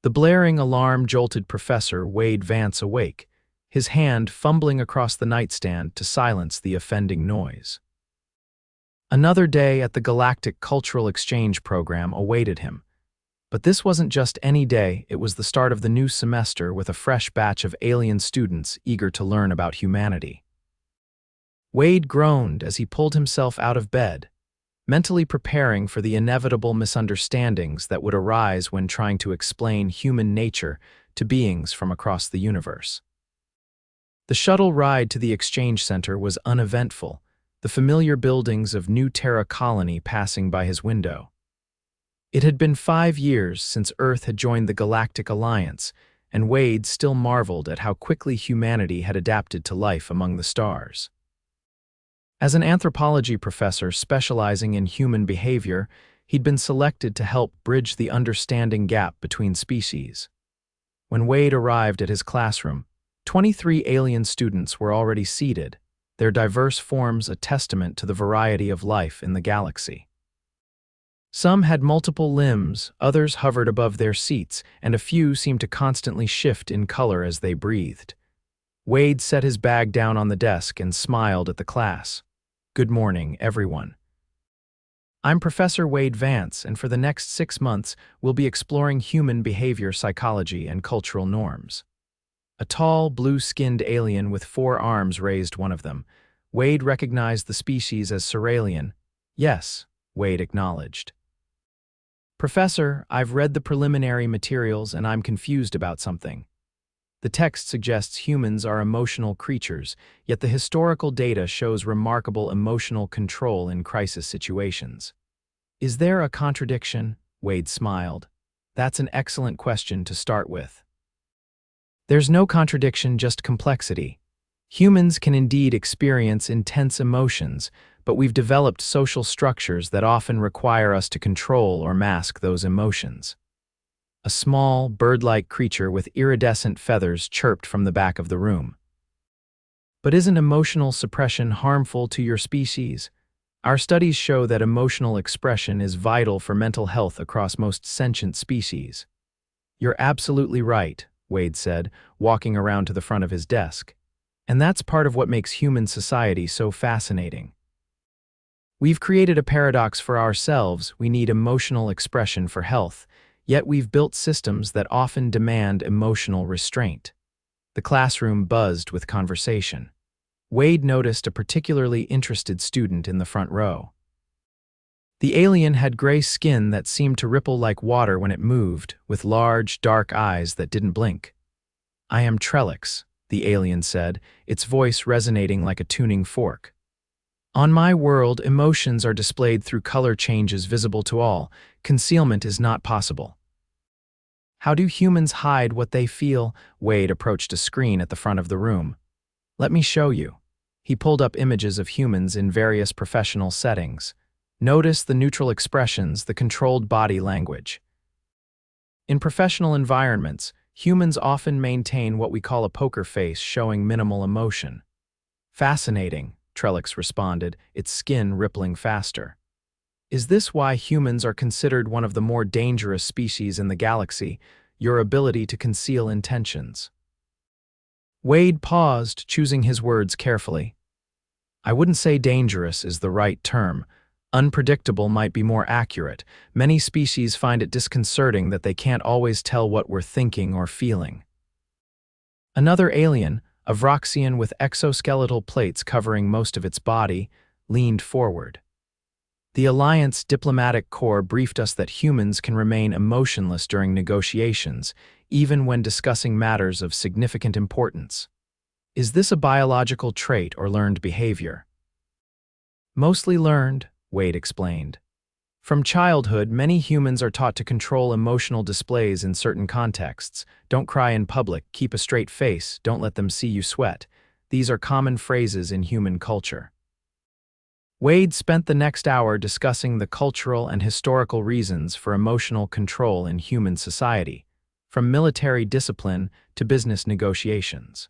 The blaring alarm jolted Professor Wade Vance awake, his hand fumbling across the nightstand to silence the offending noise. Another day at the Galactic Cultural Exchange Program awaited him. But this wasn't just any day, it was the start of the new semester with a fresh batch of alien students eager to learn about humanity. Wade groaned as he pulled himself out of bed, mentally preparing for the inevitable misunderstandings that would arise when trying to explain human nature to beings from across the universe. The shuttle ride to the exchange center was uneventful, the familiar buildings of New Terra Colony passing by his window. It had been 5 years since Earth had joined the Galactic Alliance, and Wade still marveled at how quickly humanity had adapted to life among the stars. As an anthropology professor specializing in human behavior, he'd been selected to help bridge the understanding gap between species. When Wade arrived at his classroom, 23 alien students were already seated, their diverse forms a testament to the variety of life in the galaxy. Some had multiple limbs, others hovered above their seats, and a few seemed to constantly shift in color as they breathed. Wade set his bag down on the desk and smiled at the class. "Good morning, everyone. I'm Professor Wade Vance, and for the next 6 months, we'll be exploring human behavior psychology and cultural norms." A tall, blue-skinned alien with 4 arms raised one of them. Wade recognized the species as Cerealian. "Yes," Wade acknowledged. "Professor, I've read the preliminary materials and I'm confused about something. The text suggests humans are emotional creatures, yet the historical data shows remarkable emotional control in crisis situations. Is there a contradiction?" Wade smiled. "That's an excellent question to start with. There's no contradiction, just complexity. Humans can indeed experience intense emotions, but we've developed social structures that often require us to control or mask those emotions." A small, bird-like creature with iridescent feathers chirped from the back of the room. "But isn't emotional suppression harmful to your species? Our studies show that emotional expression is vital for mental health across most sentient species." "You're absolutely right," Wade said, walking around to the front of his desk. "And that's part of what makes human society so fascinating. We've created a paradox for ourselves. We need emotional expression for health, yet we've built systems that often demand emotional restraint." The classroom buzzed with conversation. Wade noticed a particularly interested student in the front row. The alien had gray skin that seemed to ripple like water when it moved, with large, dark eyes that didn't blink. "I am Trellix," the alien said, its voice resonating like a tuning fork. "On my world, emotions are displayed through color changes visible to all. Concealment is not possible." "How do humans hide what they feel?" Wade approached a screen at the front of the room. "Let me show you." He pulled up images of humans in various professional settings. Notice the neutral expressions, the controlled body language. In professional environments, humans often maintain what we call a poker face, showing minimal emotion. "Fascinating," Trellix responded, its skin rippling faster. "Is this why humans are considered one of the more dangerous species in the galaxy, your ability to conceal intentions?" Wade paused, choosing his words carefully. "I wouldn't say dangerous is the right term. Unpredictable might be more accurate. Many species find it disconcerting that they can't always tell what we're thinking or feeling." Another alien, a Vroxian with exoskeletal plates covering most of its body, leaned forward. "The Alliance Diplomatic Corps briefed us that humans can remain emotionless during negotiations, even when discussing matters of significant importance. Is this a biological trait or learned behavior?" "Mostly learned," Wade explained. "From childhood, many humans are taught to control emotional displays in certain contexts. Don't cry in public, keep a straight face, don't let them see you sweat. These are common phrases in human culture." Wade spent the next hour discussing the cultural and historical reasons for emotional control in human society, from military discipline to business negotiations.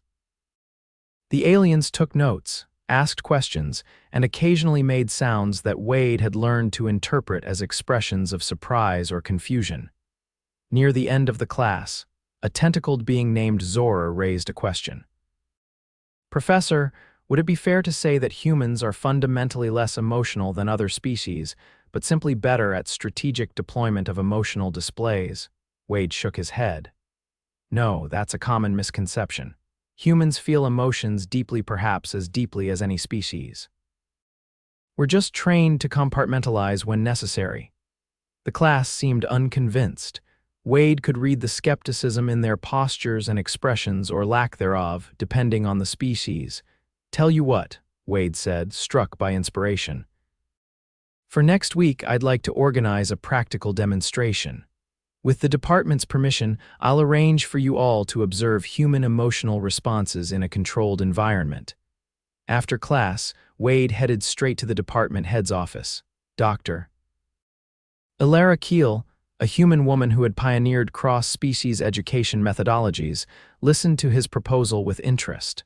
The aliens took notes, asked questions, and occasionally made sounds that Wade had learned to interpret as expressions of surprise or confusion. Near the end of the class, a tentacled being named Zora raised a question. Professor, would it be fair to say that humans are fundamentally less emotional than other species, but simply better at strategic deployment of emotional displays? Wade shook his head. No, that's a common misconception. Humans feel emotions deeply, perhaps as deeply as any species. We're just trained to compartmentalize when necessary. The class seemed unconvinced. Wade could read the skepticism in their postures and expressions, or lack thereof, depending on the species. Tell you what, Wade said, struck by inspiration. For next week, I'd like to organize a practical demonstration. With the department's permission, I'll arrange for you all to observe human emotional responses in a controlled environment. After class, Wade headed straight to the department head's office. Dr. Ilara Keel, a human woman who had pioneered cross-species education methodologies, listened to his proposal with interest.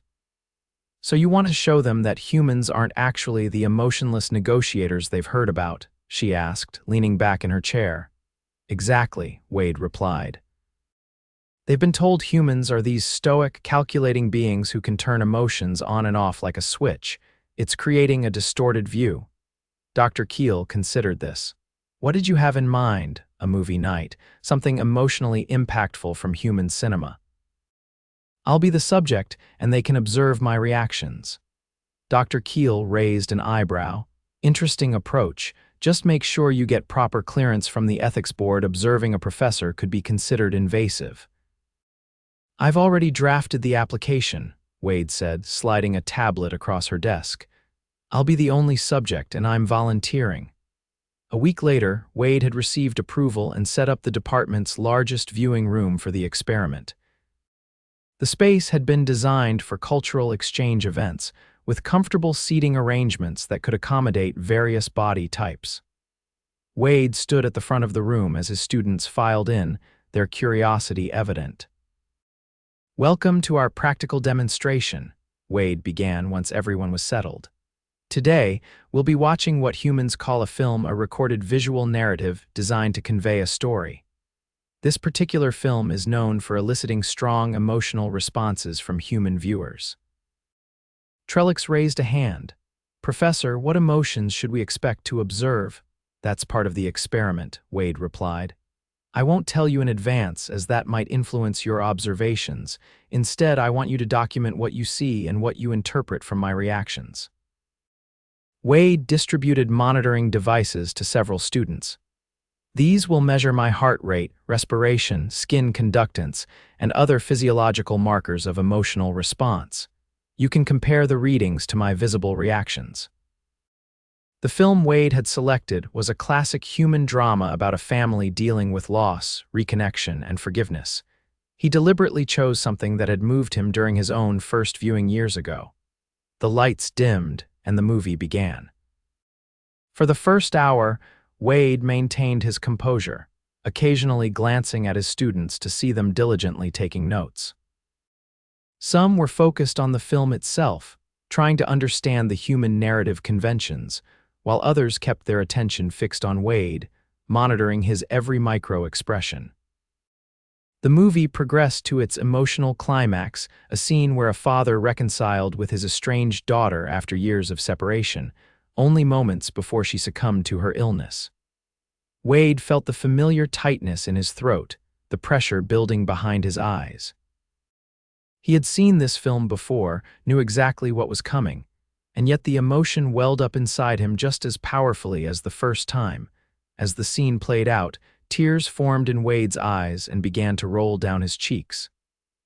So you want to show them that humans aren't actually the emotionless negotiators they've heard about? She asked, leaning back in her chair. Exactly, Wade replied. They've been told humans are these stoic, calculating beings who can turn emotions on and off like a switch. It's creating a distorted view. Dr. Keel considered this. What did you have in mind? A movie night, something emotionally impactful from human cinema. I'll be the subject, and they can observe my reactions. Dr. Keel raised an eyebrow. Interesting approach. Just make sure you get proper clearance from the ethics board. Observing a professor could be considered invasive. I've already drafted the application, Wade said, sliding a tablet across her desk. I'll be the only subject, and I'm volunteering. A week later, Wade had received approval and set up the department's largest viewing room for the experiment. The space had been designed for cultural exchange events, with comfortable seating arrangements that could accommodate various body types. Wade stood at the front of the room as his students filed in, their curiosity evident. Welcome to our practical demonstration, Wade began once everyone was settled. Today, we'll be watching what humans call a film, a recorded visual narrative designed to convey a story. This particular film is known for eliciting strong emotional responses from human viewers. Trellix raised a hand. Professor, what emotions should we expect to observe? That's part of the experiment, Wade replied. I won't tell you in advance, as that might influence your observations. Instead, I want you to document what you see and what you interpret from my reactions. Wade distributed monitoring devices to several students. These will measure my heart rate, respiration, skin conductance, and other physiological markers of emotional response. You can compare the readings to my visible reactions. The film Wade had selected was a classic human drama about a family dealing with loss, reconnection, and forgiveness. He deliberately chose something that had moved him during his own first viewing years ago. The lights dimmed, and the movie began. For the first hour, Wade maintained his composure, occasionally glancing at his students to see them diligently taking notes. Some were focused on the film itself, trying to understand the human narrative conventions, while others kept their attention fixed on Wade, monitoring his every micro-expression. The movie progressed to its emotional climax, a scene where a father reconciled with his estranged daughter after years of separation, only moments before she succumbed to her illness. Wade felt the familiar tightness in his throat, the pressure building behind his eyes. He had seen this film before, knew exactly what was coming, and yet the emotion welled up inside him just as powerfully as the first time. As the scene played out, tears formed in Wade's eyes and began to roll down his cheeks.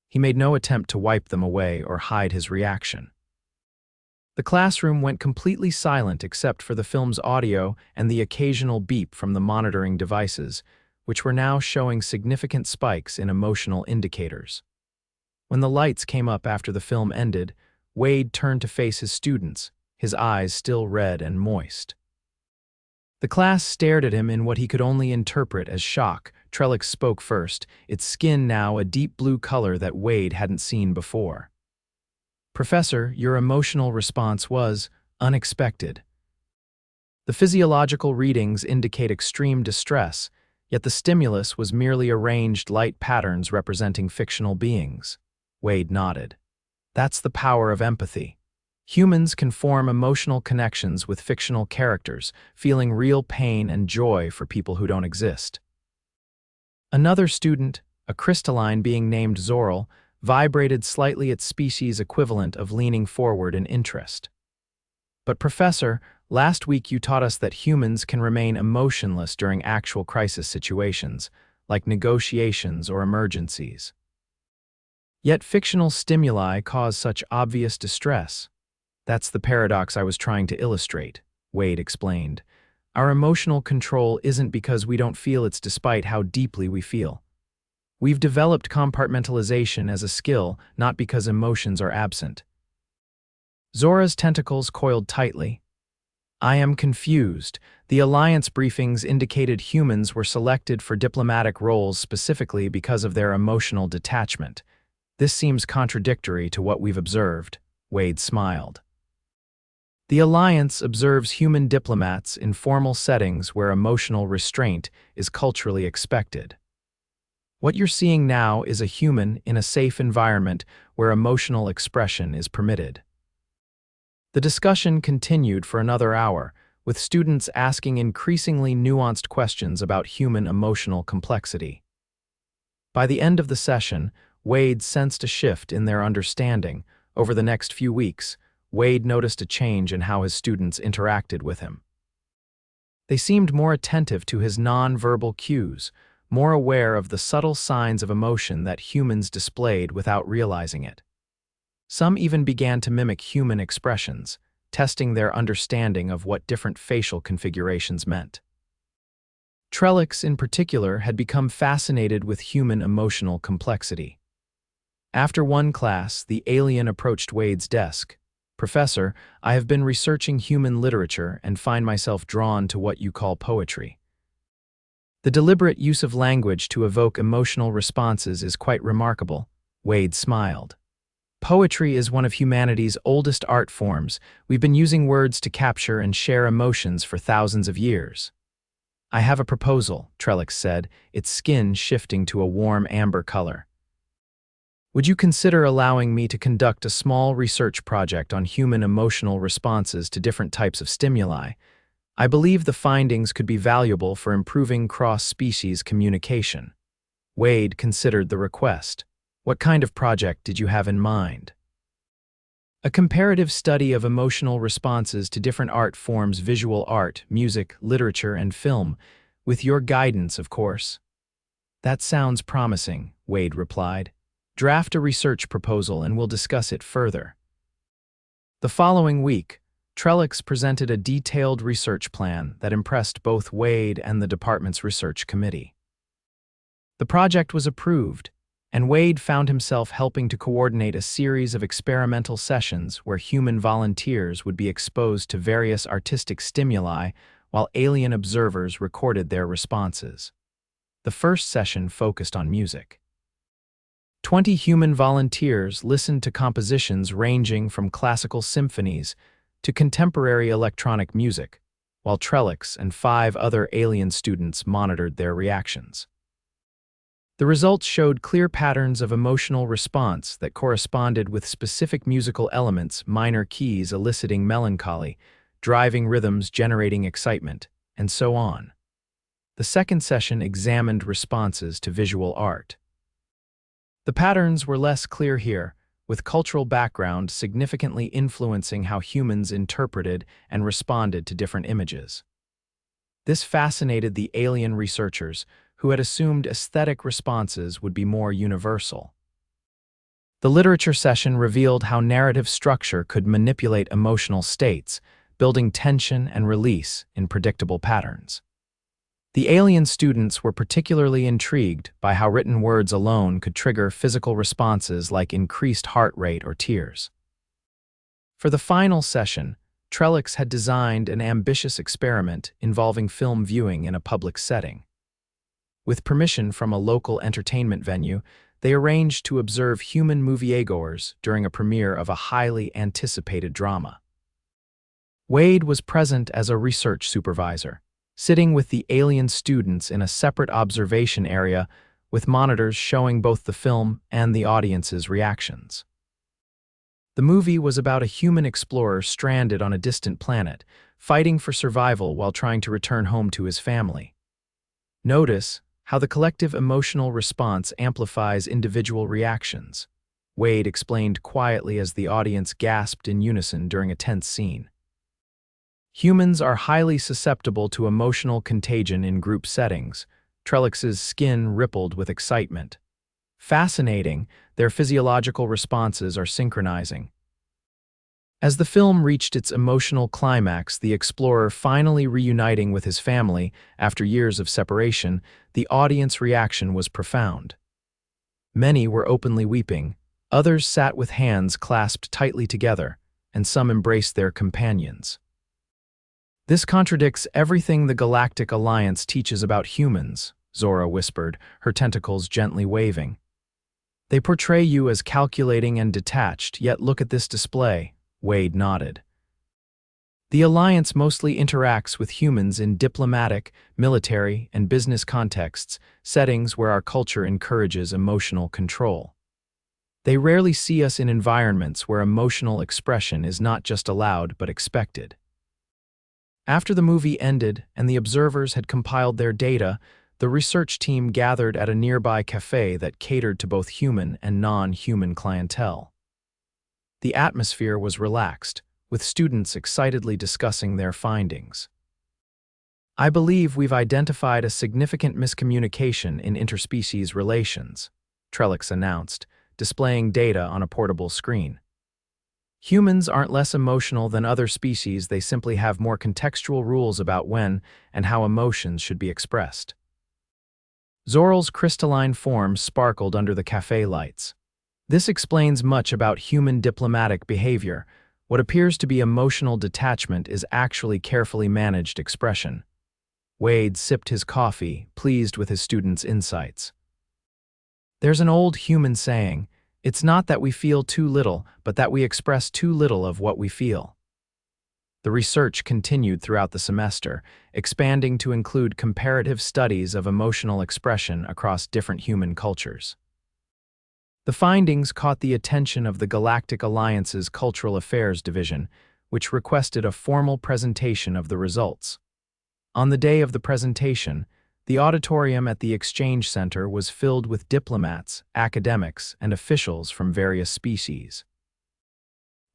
He made no attempt to wipe them away or hide his reaction. The classroom went completely silent except for the film's audio and the occasional beep from the monitoring devices, which were now showing significant spikes in emotional indicators. When the lights came up after the film ended, Wade turned to face his students, his eyes still red and moist. The class stared at him in what he could only interpret as shock. Trellix spoke first, its skin now a deep blue color that Wade hadn't seen before. Professor, your emotional response was unexpected. The physiological readings indicate extreme distress, Yet the stimulus was merely arranged light patterns representing fictional beings. Wade nodded. That's the power of empathy. Humans can form emotional connections with fictional characters, feeling real pain and joy for people who don't exist. Another student, a crystalline being named Zoril, vibrated slightly its species equivalent of leaning forward in interest. But Professor, last week you taught us that humans can remain emotionless during actual crisis situations, like negotiations or emergencies. Yet fictional stimuli cause such obvious distress. That's the paradox I was trying to illustrate, Wade explained. Our emotional control isn't because we don't feel it's despite how deeply we feel. We've developed compartmentalization as a skill, not because emotions are absent. Zora's tentacles coiled tightly. I am confused. The alliance briefings indicated humans were selected for diplomatic roles specifically because of their emotional detachment. This seems contradictory to what we've observed, Wade smiled. The alliance observes human diplomats in formal settings where emotional restraint is culturally expected. What you're seeing now is a human in a safe environment where emotional expression is permitted. The discussion continued for another hour, with students asking increasingly nuanced questions about human emotional complexity. By the end of the session, Wade sensed a shift in their understanding. Over the next few weeks, Wade noticed a change in how his students interacted with him. They seemed more attentive to his non-verbal cues, more aware of the subtle signs of emotion that humans displayed without realizing it. Some even began to mimic human expressions, testing their understanding of what different facial configurations meant. Trellix, in particular, had become fascinated with human emotional complexity. After one class, the alien approached Wade's desk. Professor, I have been researching human literature and find myself drawn to what you call poetry. The deliberate use of language to evoke emotional responses is quite remarkable, Wade smiled. Poetry is one of humanity's oldest art forms. We've been using words to capture and share emotions for thousands of years. I have a proposal, Trellix said, its skin shifting to a warm amber color. Would you consider allowing me to conduct a small research project on human emotional responses to different types of stimuli? I believe the findings could be valuable for improving cross-species communication. Wade considered the request. What kind of project did you have in mind? A comparative study of emotional responses to different art forms: visual art, music, literature, and film, with your guidance, of course. That sounds promising, Wade replied. Draft a research proposal and we'll discuss it further. The following week, Trellix presented a detailed research plan that impressed both Wade and the department's research committee. The project was approved, and Wade found himself helping to coordinate a series of experimental sessions where human volunteers would be exposed to various artistic stimuli while alien observers recorded their responses. The first session focused on music. 20 human volunteers listened to compositions ranging from classical symphonies to contemporary electronic music, while Trellix and 5 other alien students monitored their reactions. The results showed clear patterns of emotional response that corresponded with specific musical elements, minor keys eliciting melancholy, driving rhythms generating excitement, and so on. The second session examined responses to visual art. The patterns were less clear here, with cultural background significantly influencing how humans interpreted and responded to different images. This fascinated the alien researchers, who had assumed aesthetic responses would be more universal. The literature session revealed how narrative structure could manipulate emotional states, building tension and release in predictable patterns. The alien students were particularly intrigued by how written words alone could trigger physical responses like increased heart rate or tears. For the final session, Trellix had designed an ambitious experiment involving film viewing in a public setting. With permission from a local entertainment venue, they arranged to observe human moviegoers during a premiere of a highly anticipated drama. Wade was present as a research supervisor, sitting with the alien students in a separate observation area with monitors showing both the film and the audience's reactions. The movie was about a human explorer stranded on a distant planet, fighting for survival while trying to return home to his family. Notice how the collective emotional response amplifies individual reactions, Wade explained quietly as the audience gasped in unison during a tense scene. Humans are highly susceptible to emotional contagion in group settings. Trellix's skin rippled with excitement. Fascinating, their physiological responses are synchronizing. As the film reached its emotional climax, the explorer finally reuniting with his family after years of separation, the audience reaction was profound. Many were openly weeping, others sat with hands clasped tightly together, and some embraced their companions. This contradicts everything the Galactic Alliance teaches about humans, Zora whispered, her tentacles gently waving. They portray you as calculating and detached, yet look at this display, Wade nodded. The Alliance mostly interacts with humans in diplomatic, military, and business contexts, settings where our culture encourages emotional control. They rarely see us in environments where emotional expression is not just allowed but expected. After the movie ended and the observers had compiled their data, the research team gathered at a nearby cafe that catered to both human and non-human clientele. The atmosphere was relaxed, with students excitedly discussing their findings. I believe we've identified a significant miscommunication in interspecies relations, Trellix announced, displaying data on a portable screen. Humans aren't less emotional than other species, they simply have more contextual rules about when and how emotions should be expressed. Zoral's crystalline form sparkled under the cafe lights. This explains much about human diplomatic behavior. What appears to be emotional detachment is actually carefully managed expression. Wade sipped his coffee, pleased with his students' insights. There's an old human saying, "It's not that we feel too little, but that we express too little of what we feel." The research continued throughout the semester, expanding to include comparative studies of emotional expression across different human cultures. The findings caught the attention of the Galactic Alliance's Cultural Affairs Division, which requested a formal presentation of the results. On the day of the presentation, the auditorium at the Exchange Center was filled with diplomats, academics, and officials from various species.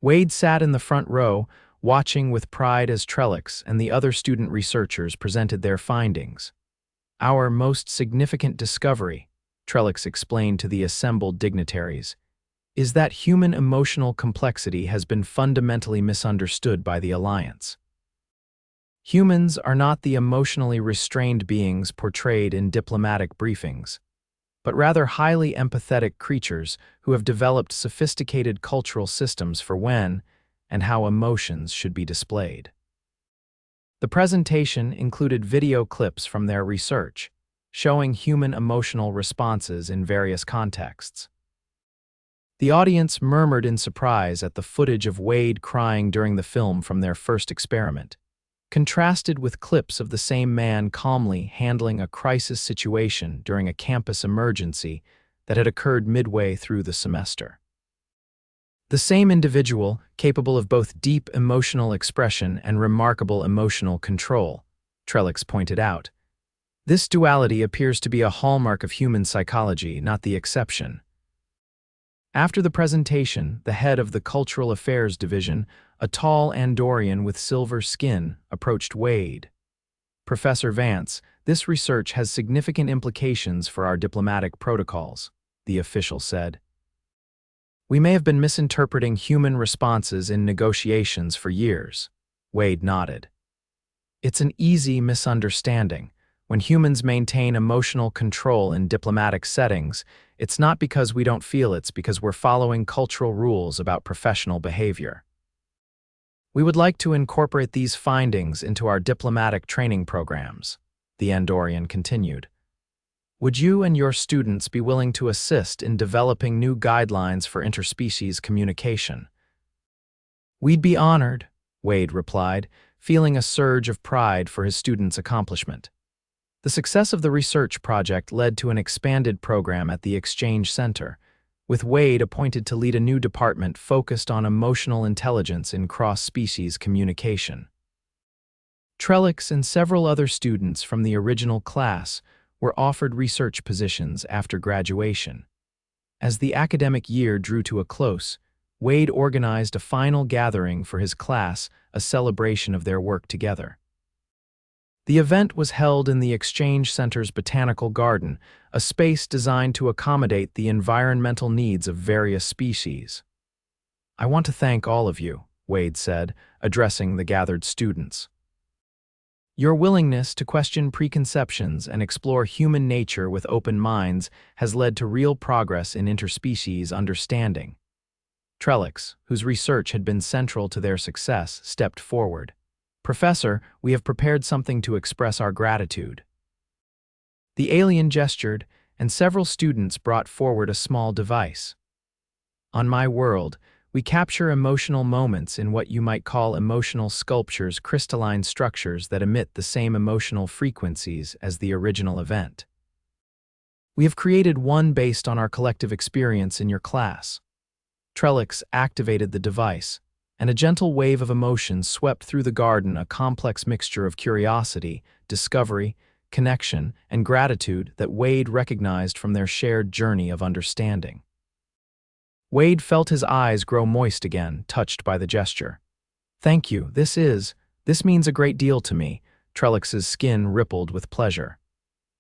Wade sat in the front row, watching with pride as Trellix and the other student researchers presented their findings. Our most significant discovery, Trellix explained to the assembled dignitaries, is that human emotional complexity has been fundamentally misunderstood by the Alliance. Humans are not the emotionally restrained beings portrayed in diplomatic briefings, but rather highly empathetic creatures who have developed sophisticated cultural systems for when and how emotions should be displayed. The presentation included video clips from their research, showing human emotional responses in various contexts. The audience murmured in surprise at the footage of Wade crying during the film from their first experiment, contrasted with clips of the same man calmly handling a crisis situation during a campus emergency that had occurred midway through the semester. The same individual, capable of both deep emotional expression and remarkable emotional control, Trellix pointed out. This duality appears to be a hallmark of human psychology, not the exception. After the presentation, the head of the Cultural Affairs Division, a tall Andorian with silver skin, approached Wade. "Professor Vance, this research has significant implications for our diplomatic protocols," the official said. "We may have been misinterpreting human responses in negotiations for years," Wade nodded. "It's an easy misunderstanding. When humans maintain emotional control in diplomatic settings, it's not because we don't feel, it's because we're following cultural rules about professional behavior. We would like to incorporate these findings into our diplomatic training programs," the Andorian continued. "Would you and your students be willing to assist in developing new guidelines for interspecies communication?" "We'd be honored," Wade replied, feeling a surge of pride for his students' accomplishment. The success of the research project led to an expanded program at the Exchange Center, with Wade appointed to lead a new department focused on emotional intelligence in cross-species communication. Trellix and several other students from the original class were offered research positions after graduation. As the academic year drew to a close, Wade organized a final gathering for his class, a celebration of their work together. The event was held in the Exchange Center's Botanical Garden, a space designed to accommodate the environmental needs of various species. "I want to thank all of you," Wade said, addressing the gathered students. "Your willingness to question preconceptions and explore human nature with open minds has led to real progress in interspecies understanding." Trellix, whose research had been central to their success, stepped forward. "Professor, we have prepared something to express our gratitude." The alien gestured, and several students brought forward a small device. "On my world, we capture emotional moments in what you might call emotional sculptures, crystalline structures that emit the same emotional frequencies as the original event. We have created one based on our collective experience in your class." Trellix activated the device, and a gentle wave of emotion swept through the garden, a complex mixture of curiosity, discovery, connection, and gratitude that Wade recognized from their shared journey of understanding. Wade felt his eyes grow moist again, touched by the gesture. "Thank you, this means a great deal to me." Trellix's skin rippled with pleasure.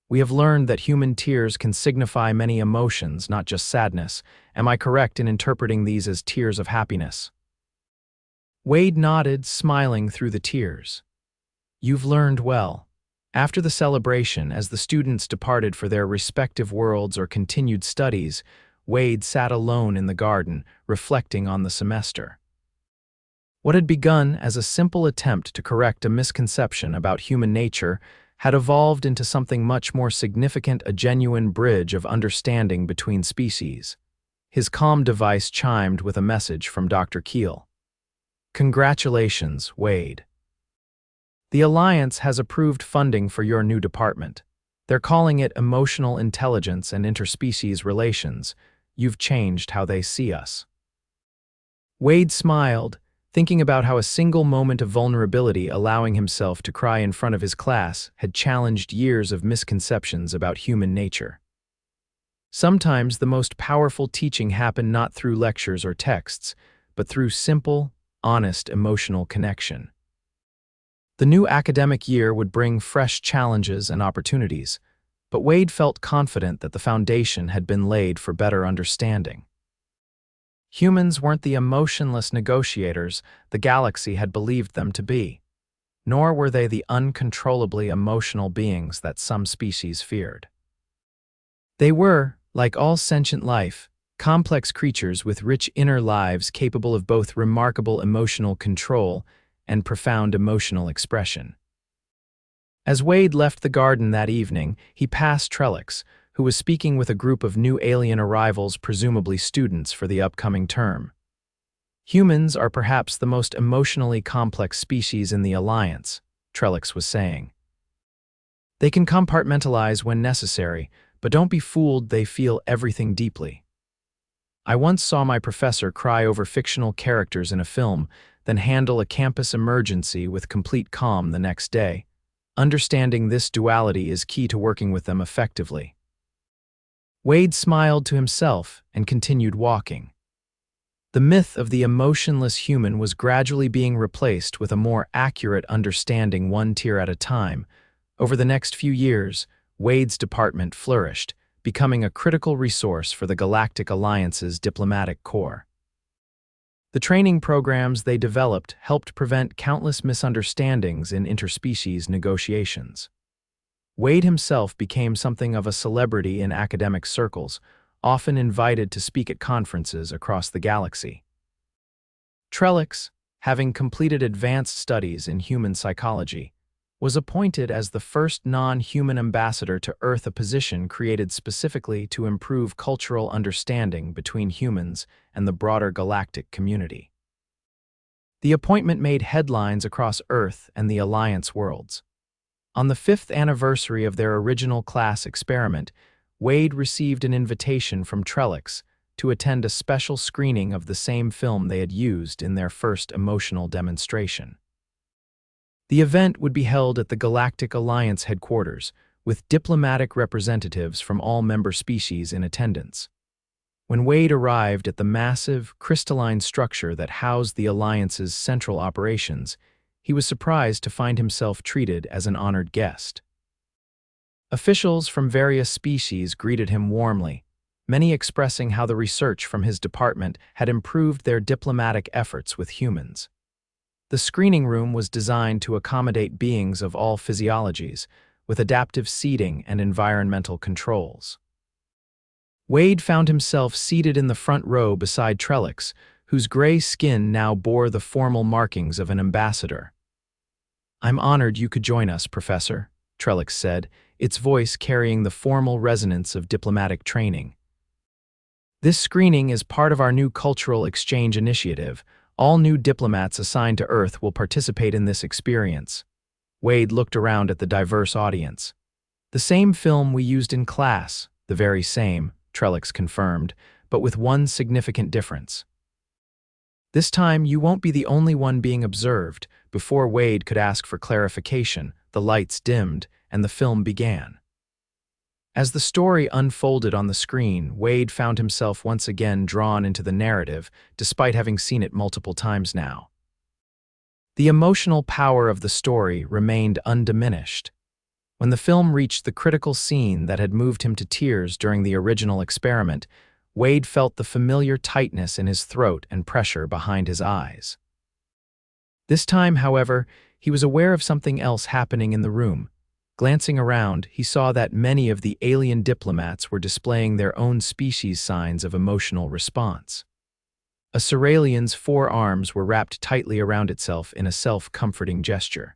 "We have learned that human tears can signify many emotions, not just sadness. Am I correct in interpreting these as tears of happiness?" Wade nodded, smiling through the tears. "You've learned well." After the celebration, as the students departed for their respective worlds or continued studies, Wade sat alone in the garden, reflecting on the semester. What had begun as a simple attempt to correct a misconception about human nature had evolved into something much more significant, a genuine bridge of understanding between species. His calm device chimed with a message from Dr. Keel. "Congratulations, Wade. The Alliance has approved funding for your new department. They're calling it Emotional Intelligence and Interspecies Relations. You've changed how they see us." Wade smiled, thinking about how a single moment of vulnerability, allowing himself to cry in front of his class, had challenged years of misconceptions about human nature. Sometimes the most powerful teaching happened not through lectures or texts, but through simple, honest emotional connection. The new academic year would bring fresh challenges and opportunities, but Wade felt confident that the foundation had been laid for better understanding. Humans weren't the emotionless negotiators the galaxy had believed them to be, nor were they the uncontrollably emotional beings that some species feared. They were, like all sentient life, complex creatures with rich inner lives capable of both remarkable emotional control and profound emotional expression. As Wade left the garden that evening, he passed Trellix, who was speaking with a group of new alien arrivals, presumably students for the upcoming term. "Humans are perhaps the most emotionally complex species in the Alliance," Trellix was saying. "They can compartmentalize when necessary, but don't be fooled, they feel everything deeply. I once saw my professor cry over fictional characters in a film, then handle a campus emergency with complete calm the next day. Understanding this duality is key to working with them effectively." Wade smiled to himself and continued walking. The myth of the emotionless human was gradually being replaced with a more accurate understanding, one tier at a time. Over the next few years, Wade's department flourished, becoming a critical resource for the Galactic Alliance's diplomatic corps. The training programs they developed helped prevent countless misunderstandings in interspecies negotiations. Wade himself became something of a celebrity in academic circles, often invited to speak at conferences across the galaxy. Trellix, having completed advanced studies in human psychology, was appointed as the first non-human ambassador to Earth, a position created specifically to improve cultural understanding between humans and the broader galactic community. The appointment made headlines across Earth and the Alliance worlds. On the 5th anniversary of their original class experiment, Wade received an invitation from Trellix to attend a special screening of the same film they had used in their first emotional demonstration. The event would be held at the Galactic Alliance headquarters, with diplomatic representatives from all member species in attendance. When Wade arrived at the massive, crystalline structure that housed the Alliance's central operations, he was surprised to find himself treated as an honored guest. Officials from various species greeted him warmly, many expressing how the research from his department had improved their diplomatic efforts with humans. The screening room was designed to accommodate beings of all physiologies, with adaptive seating and environmental controls. Wade found himself seated in the front row beside Trellix, whose gray skin now bore the formal markings of an ambassador. "I'm honored you could join us, Professor," Trellix said, its voice carrying the formal resonance of diplomatic training. "This screening is part of our new cultural exchange initiative. All new diplomats assigned to Earth will participate in this experience." Wade looked around at the diverse audience. "The same film we used in class, the very same," Trellix confirmed, "but with one significant difference. This time, you won't be the only one being observed." Before Wade could ask for clarification, the lights dimmed and the film began. As the story unfolded on the screen, Wade found himself once again drawn into the narrative, despite having seen it multiple times now. The emotional power of the story remained undiminished. When the film reached the critical scene that had moved him to tears during the original experiment, Wade felt the familiar tightness in his throat and pressure behind his eyes. This time, however, he was aware of something else happening in the room. Glancing around, he saw that many of the alien diplomats were displaying their own species' signs of emotional response. A Ceralian's forearms were wrapped tightly around itself in a self-comforting gesture.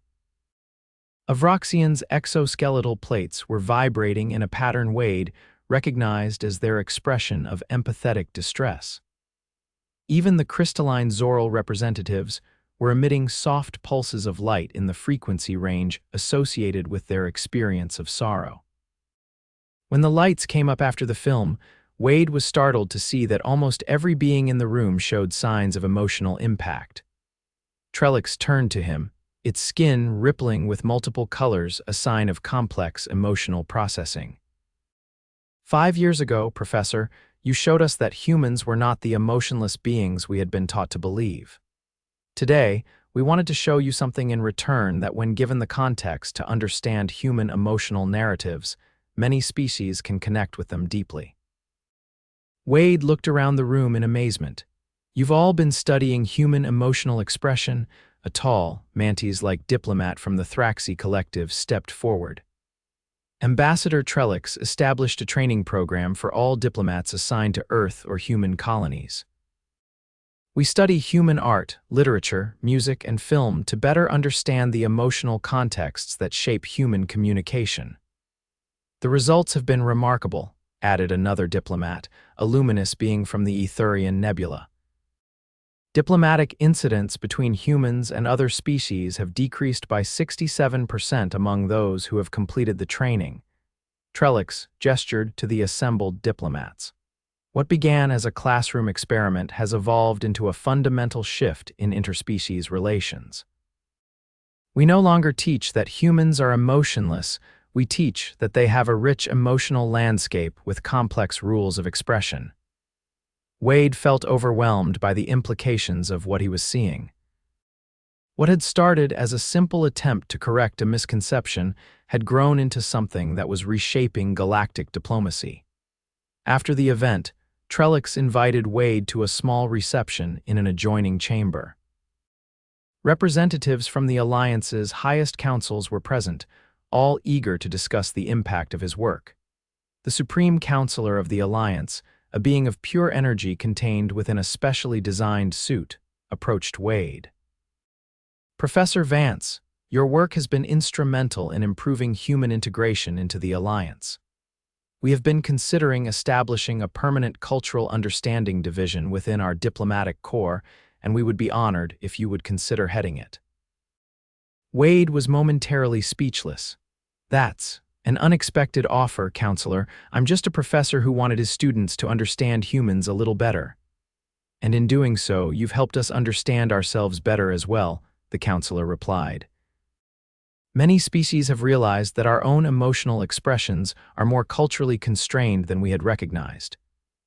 A Vroxian's exoskeletal plates were vibrating in a pattern Wade recognized as their expression of empathetic distress. Even the crystalline Zoral representatives were emitting soft pulses of light in the frequency range associated with their experience of sorrow. When the lights came up after the film, Wade was startled to see that almost every being in the room showed signs of emotional impact. Trellix turned to him, its skin rippling with multiple colors, a sign of complex emotional processing. "5 years ago, Professor, you showed us that humans were not the emotionless beings we had been taught to believe. Today, we wanted to show you something in return that, when given the context to understand human emotional narratives, many species can connect with them deeply." Wade looked around the room in amazement. "You've all been studying human emotional expression?" A tall, mantis-like diplomat from the Thraxi collective stepped forward. Ambassador Trellix established a training program for all diplomats assigned to Earth or human colonies. "We study human art, literature, music, and film to better understand the emotional contexts that shape human communication. The results have been remarkable," added another diplomat, a luminous being from the Etherian nebula. "Diplomatic incidents between humans and other species have decreased by 67% among those who have completed the training." Trellix gestured to the assembled diplomats. "What began as a classroom experiment has evolved into a fundamental shift in interspecies relations. We no longer teach that humans are emotionless, we teach that they have a rich emotional landscape with complex rules of expression." Wade felt overwhelmed by the implications of what he was seeing. What had started as a simple attempt to correct a misconception had grown into something that was reshaping galactic diplomacy. After the event, Trellix invited Wade to a small reception in an adjoining chamber. Representatives from the Alliance's highest councils were present, all eager to discuss the impact of his work. The Supreme Counselor of the Alliance, a being of pure energy contained within a specially designed suit, approached Wade. "Professor Vance, your work has been instrumental in improving human integration into the Alliance. We have been considering establishing a permanent cultural understanding division within our diplomatic corps, and we would be honored if you would consider heading it." Wade was momentarily speechless. "That's an unexpected offer, counselor. I'm just a professor who wanted his students to understand humans a little better." "And in doing so, you've helped us understand ourselves better as well," the counselor replied. "Many species have realized that our own emotional expressions are more culturally constrained than we had recognized.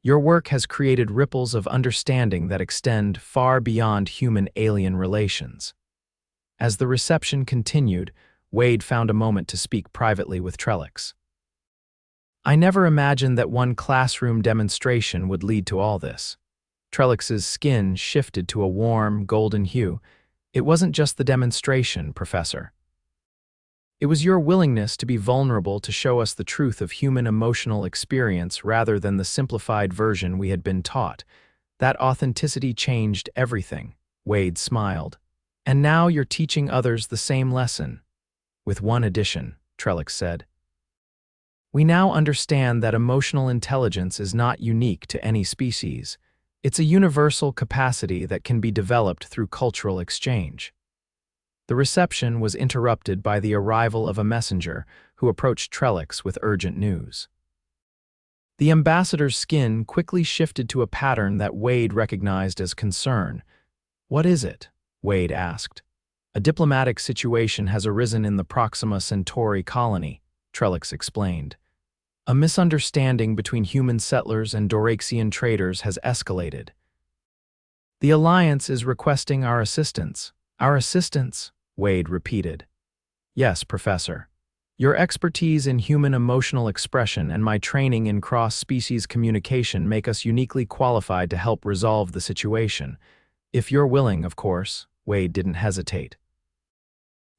Your work has created ripples of understanding that extend far beyond human-alien relations." As the reception continued, Wade found a moment to speak privately with Trellix. "I never imagined that one classroom demonstration would lead to all this." Trellix's skin shifted to a warm, golden hue. "It wasn't just the demonstration, Professor. It was your willingness to be vulnerable to show us the truth of human emotional experience rather than the simplified version we had been taught. That authenticity changed everything." Wade smiled. "And now you're teaching others the same lesson." "With one addition," Trellix said. "We now understand that emotional intelligence is not unique to any species. It's a universal capacity that can be developed through cultural exchange." The reception was interrupted by the arrival of a messenger who approached Trellix with urgent news. The ambassador's skin quickly shifted to a pattern that Wade recognized as concern. "What is it?" Wade asked. "A diplomatic situation has arisen in the Proxima Centauri colony," Trellix explained. "A misunderstanding between human settlers and Doraxian traders has escalated. The Alliance is requesting our assistance." "Our assistance?" Wade repeated. "Yes, Professor. Your expertise in human emotional expression and my training in cross-species communication make us uniquely qualified to help resolve the situation. If you're willing, of course." Wade didn't hesitate.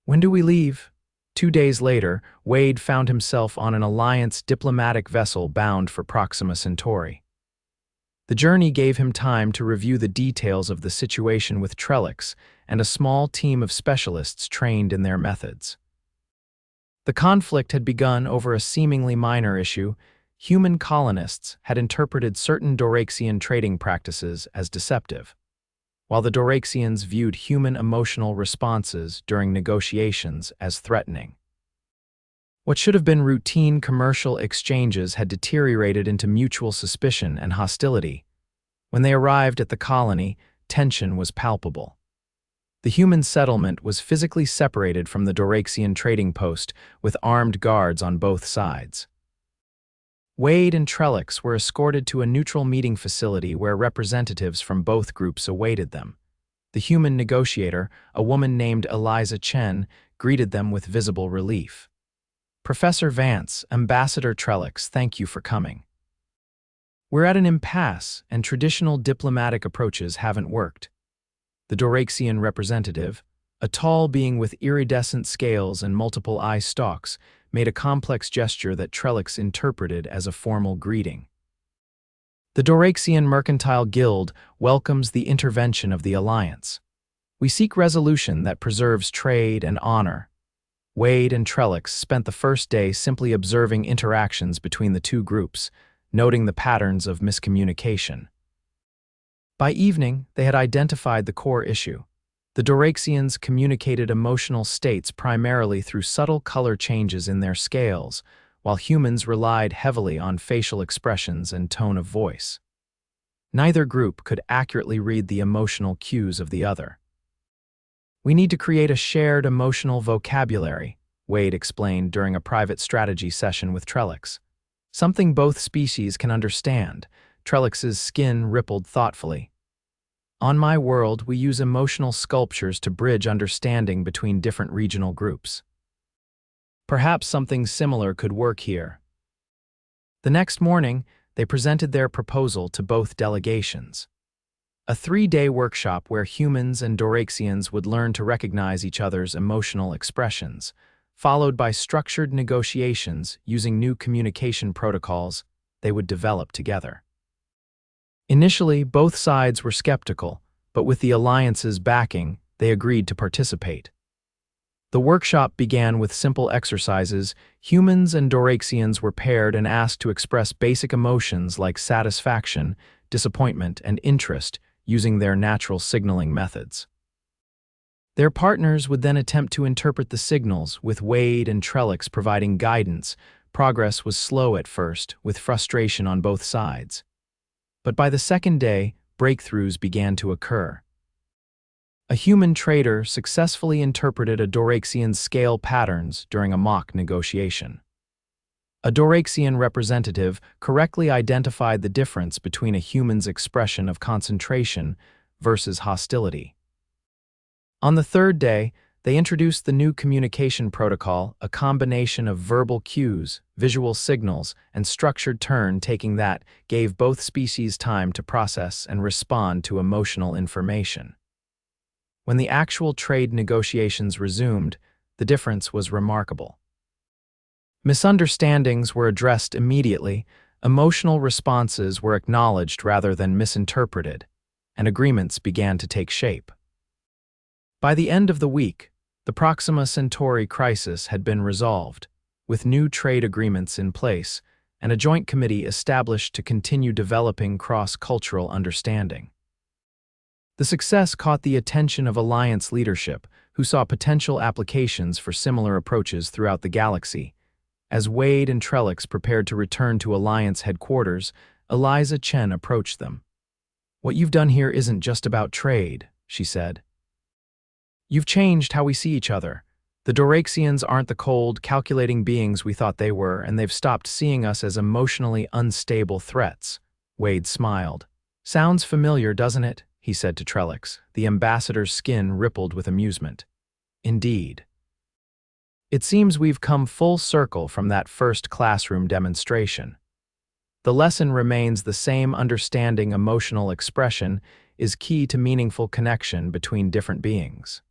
"When do we leave?" 2 days later, Wade found himself on an Alliance diplomatic vessel bound for Proxima Centauri. The journey gave him time to review the details of the situation with Trellix and a small team of specialists trained in their methods. The conflict had begun over a seemingly minor issue. Human colonists had interpreted certain Doraxian trading practices as deceptive, while the Doraxians viewed human emotional responses during negotiations as threatening. What should have been routine commercial exchanges had deteriorated into mutual suspicion and hostility. When they arrived at the colony, tension was palpable. The human settlement was physically separated from the Doraxian trading post, with armed guards on both sides. Wade and Trellix were escorted to a neutral meeting facility where representatives from both groups awaited them. The human negotiator, a woman named Eliza Chen, greeted them with visible relief. "Professor Vance, Ambassador Trellix, thank you for coming. We're at an impasse, and traditional diplomatic approaches haven't worked." The Doraxian representative, a tall being with iridescent scales and multiple eye stalks, made a complex gesture that Trellix interpreted as a formal greeting. "The Doraxian Mercantile Guild welcomes the intervention of the Alliance. We seek resolution that preserves trade and honor." Wade and Trellix spent the first day simply observing interactions between the two groups, noting the patterns of miscommunication. By evening, they had identified the core issue. The Doraxians communicated emotional states primarily through subtle color changes in their scales, while humans relied heavily on facial expressions and tone of voice. Neither group could accurately read the emotional cues of the other. "We need to create a shared emotional vocabulary," Wade explained during a private strategy session with Trellix. "Something both species can understand." Trellix's skin rippled thoughtfully. "On my world, we use emotional sculptures to bridge understanding between different regional groups. Perhaps something similar could work here." The next morning, they presented their proposal to both delegations. A 3-day workshop where humans and Doraxians would learn to recognize each other's emotional expressions, followed by structured negotiations using new communication protocols they would develop together. Initially, both sides were skeptical, but with the Alliance's backing, they agreed to participate. The workshop began with simple exercises. Humans and Doraxians were paired and asked to express basic emotions like satisfaction, disappointment, and interest using their natural signaling methods. Their partners would then attempt to interpret the signals, with Wade and Trellix providing guidance. Progress was slow at first, with frustration on both sides. But by the second day, breakthroughs began to occur. A human trader successfully interpreted a Doraxian's scale patterns during a mock negotiation. A Doraxian representative correctly identified the difference between a human's expression of concentration versus hostility. On the third day, they introduced the new communication protocol, a combination of verbal cues, visual signals, and structured turn-taking that gave both species time to process and respond to emotional information. When the actual trade negotiations resumed, the difference was remarkable. Misunderstandings were addressed immediately, emotional responses were acknowledged rather than misinterpreted, and agreements began to take shape. By the end of the week, the Proxima Centauri crisis had been resolved, with new trade agreements in place and a joint committee established to continue developing cross-cultural understanding. The success caught the attention of Alliance leadership, who saw potential applications for similar approaches throughout the galaxy. As Wade and Trellix prepared to return to Alliance headquarters, Eliza Chen approached them. "What you've done here isn't just about trade," she said. "You've changed how we see each other. The Doraxians aren't the cold, calculating beings we thought they were, and they've stopped seeing us as emotionally unstable threats." Wade smiled. "Sounds familiar, doesn't it?" he said to Trellix. The ambassador's skin rippled with amusement. "Indeed. It seems we've come full circle from that first classroom demonstration. The lesson remains the same: understanding emotional expression is key to meaningful connection between different beings."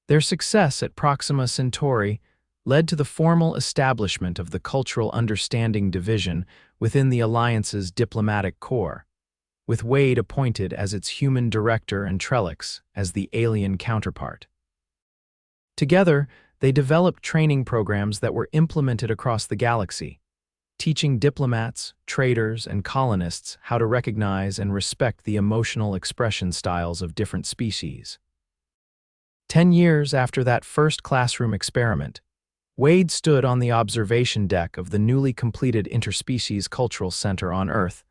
Their success at Proxima Centauri led to the formal establishment of the Cultural Understanding Division within the Alliance's diplomatic corps, with Wade appointed as its human director and Trellix as the alien counterpart. Together, they developed training programs that were implemented across the galaxy, teaching diplomats, traders, and colonists how to recognize and respect the emotional expression styles of different species. 10 years after that first classroom experiment, Wade stood on the observation deck of the newly completed Interspecies Cultural Center on Earth,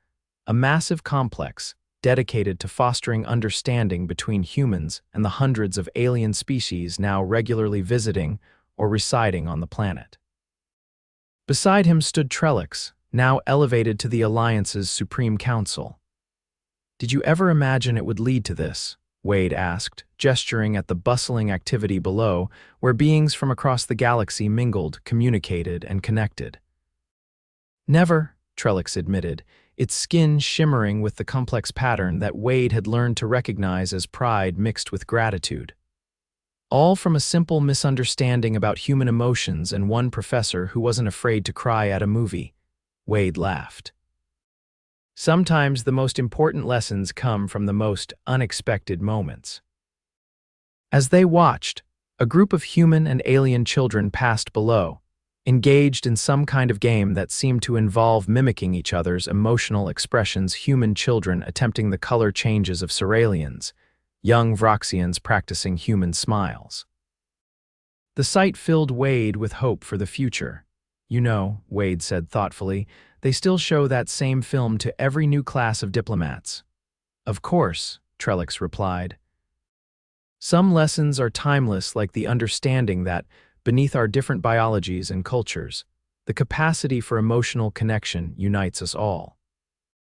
a massive complex dedicated to fostering understanding between humans and the hundreds of alien species now regularly visiting or residing on the planet. Beside him stood Trellix, now elevated to the Alliance's Supreme Council. "Did you ever imagine it would lead to this?" Wade asked, gesturing at the bustling activity below, where beings from across the galaxy mingled, communicated, and connected. "Never," Trellix admitted, its skin shimmering with the complex pattern that Wade had learned to recognize as pride mixed with gratitude. All from a simple misunderstanding about human emotions and one professor who wasn't afraid to cry at a movie. Wade laughed. "Sometimes the most important lessons come from the most unexpected moments." As they watched, a group of human and alien children passed below, engaged in some kind of game that seemed to involve mimicking each other's emotional expressions. Human children attempting the color changes of Ceralians, young Vroxians practicing human smiles. The sight filled Wade with hope for the future. "You know," Wade said thoughtfully, "they still show that same film to every new class of diplomats." "Of course," Trellix replied. "Some lessons are timeless, like the understanding that, beneath our different biologies and cultures, the capacity for emotional connection unites us all."